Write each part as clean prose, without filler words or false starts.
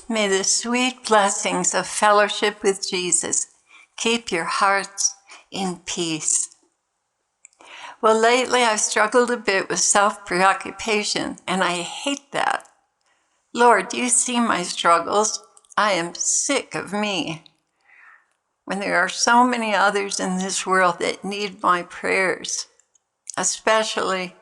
May the sweet blessings of fellowship with Jesus keep your hearts in peace. Well, lately I've struggled a bit with self-preoccupation, and I hate that. Lord, you see my struggles. I am sick of me. When there are so many others in this world that need my prayers, especially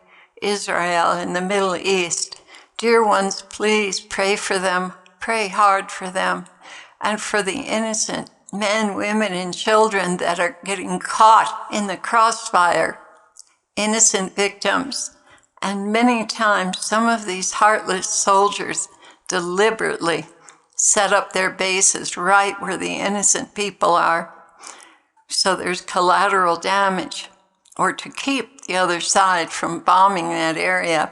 Israel and the Middle East. Dear ones, please pray for them, pray hard for them, and for the innocent men, women, and children that are getting caught in the crossfire, innocent victims. And many times, some of these heartless soldiers deliberately set up their bases right where the innocent people are. So there's collateral damage, or to keep the other side from bombing that area.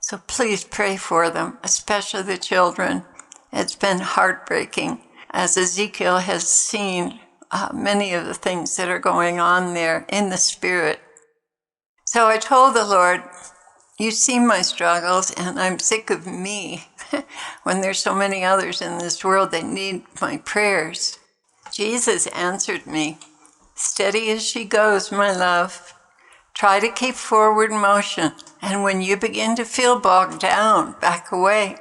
So please pray for them, especially the children. It's been heartbreaking, as Ezekiel has seen many of the things that are going on there in the spirit. So I told the Lord, you see my struggles, and I'm sick of me when there's so many others in this world that need my prayers. Jesus answered me, steady as she goes, my love. Try to keep forward motion, and when you begin to feel bogged down, back away.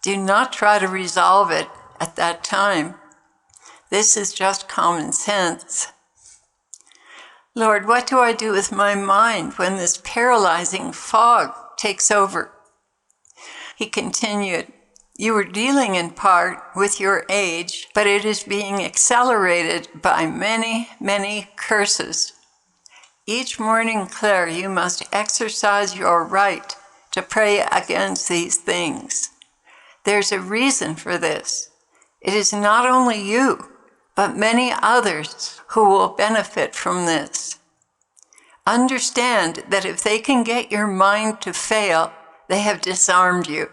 Do not try to resolve it at that time. This is just common sense. Lord, what do I do with my mind when this paralyzing fog takes over? He continued, you are dealing in part with your age, but it is being accelerated by many, many curses. Each morning, Claire, you must exercise your right to pray against these things. There's a reason for this. It is not only you, but many others who will benefit from this. Understand that if they can get your mind to fail, they have disarmed you.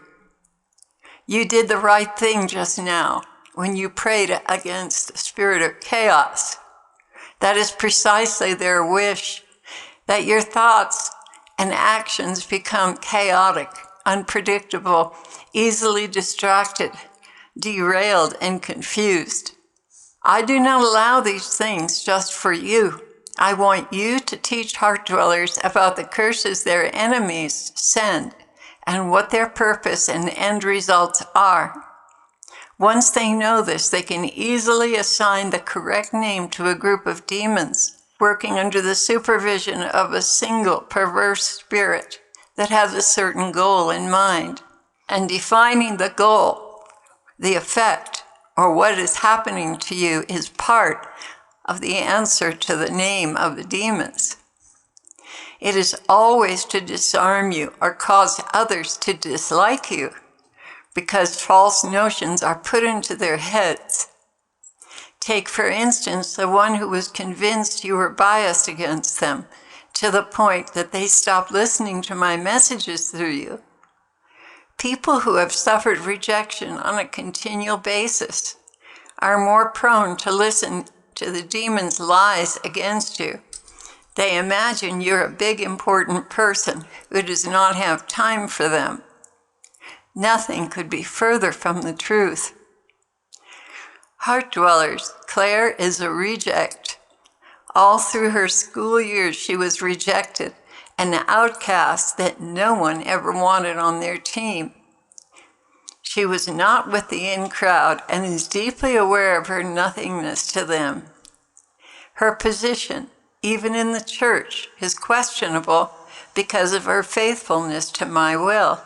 You did the right thing just now when you prayed against the spirit of chaos. That is precisely their wish, that your thoughts and actions become chaotic, unpredictable, easily distracted, derailed, and confused. I do not allow these things just for you. I want you to teach heart dwellers about the curses their enemies send and what their purpose and end results are. Once they know this, they can easily assign the correct name to a group of demons working under the supervision of a single perverse spirit that has a certain goal in mind. And defining the goal, the effect, or what is happening to you is part of the answer to the name of the demons. It is always to disarm you or cause others to dislike you, because false notions are put into their heads. Take, for instance, the one who was convinced you were biased against them to the point that they stopped listening to my messages through you. People who have suffered rejection on a continual basis are more prone to listen to the demon's lies against you. They imagine you're a big, important person who does not have time for them. Nothing could be further from the truth. Heart dwellers, Claire is a reject. All through her school years, she was rejected, an outcast that no one ever wanted on their team. She was not with the in crowd and is deeply aware of her nothingness to them. Her position, even in the church, is questionable because of her faithfulness to my will.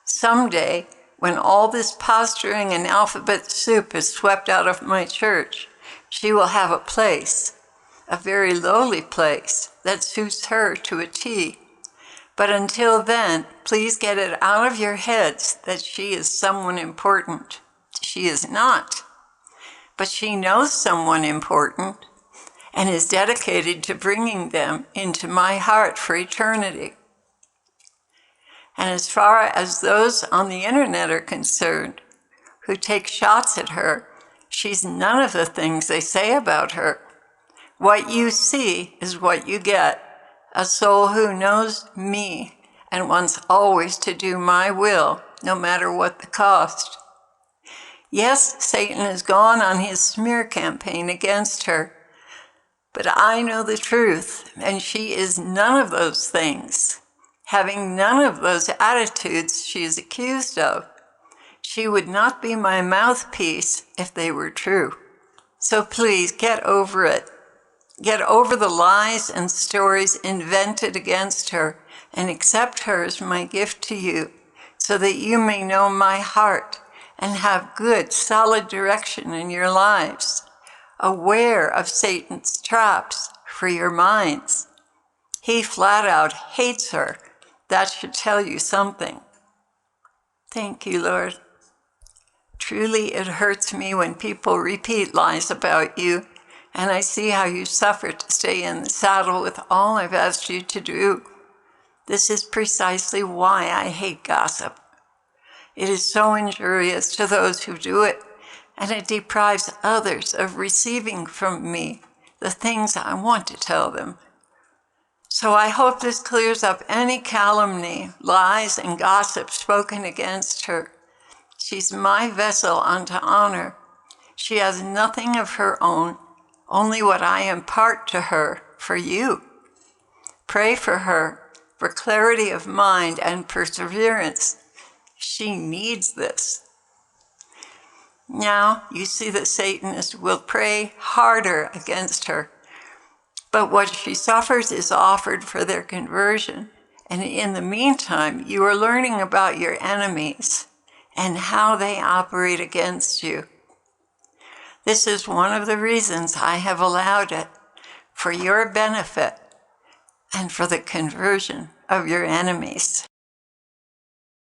Someday, when all this posturing and alphabet soup is swept out of my church, she will have a place, a very lowly place that suits her to a T. But until then, please get it out of your heads that she is someone important. She is not. But she knows someone important and is dedicated to bringing them into my heart for eternity. And as far as those on the internet are concerned, who take shots at her, she's none of the things they say about her. What you see is what you get. A soul who knows me and wants always to do my will, no matter what the cost. Yes, Satan has gone on his smear campaign against her, but I know the truth, and she is none of those things. Having none of those attitudes she is accused of, she would not be my mouthpiece if they were true. So please get over it. Get over the lies and stories invented against her and accept her as my gift to you so that you may know my heart and have good, solid direction in your lives, aware of Satan's traps for your minds. He flat out hates her. That should tell you something. Thank you, Lord. Truly, it hurts me when people repeat lies about you, and I see how you suffer to stay in the saddle with all I've asked you to do. This is precisely why I hate gossip. It is so injurious to those who do it, and it deprives others of receiving from me the things I want to tell them. So I hope this clears up any calumny, lies, and gossip spoken against her. She's my vessel unto honor. She has nothing of her own, only what I impart to her for you. Pray for her for clarity of mind and perseverance. She needs this. Now you see that Satanists will pray harder against her, but what she suffers is offered for their conversion. And in the meantime, you are learning about your enemies and how they operate against you. This is one of the reasons I have allowed it, for your benefit and for the conversion of your enemies.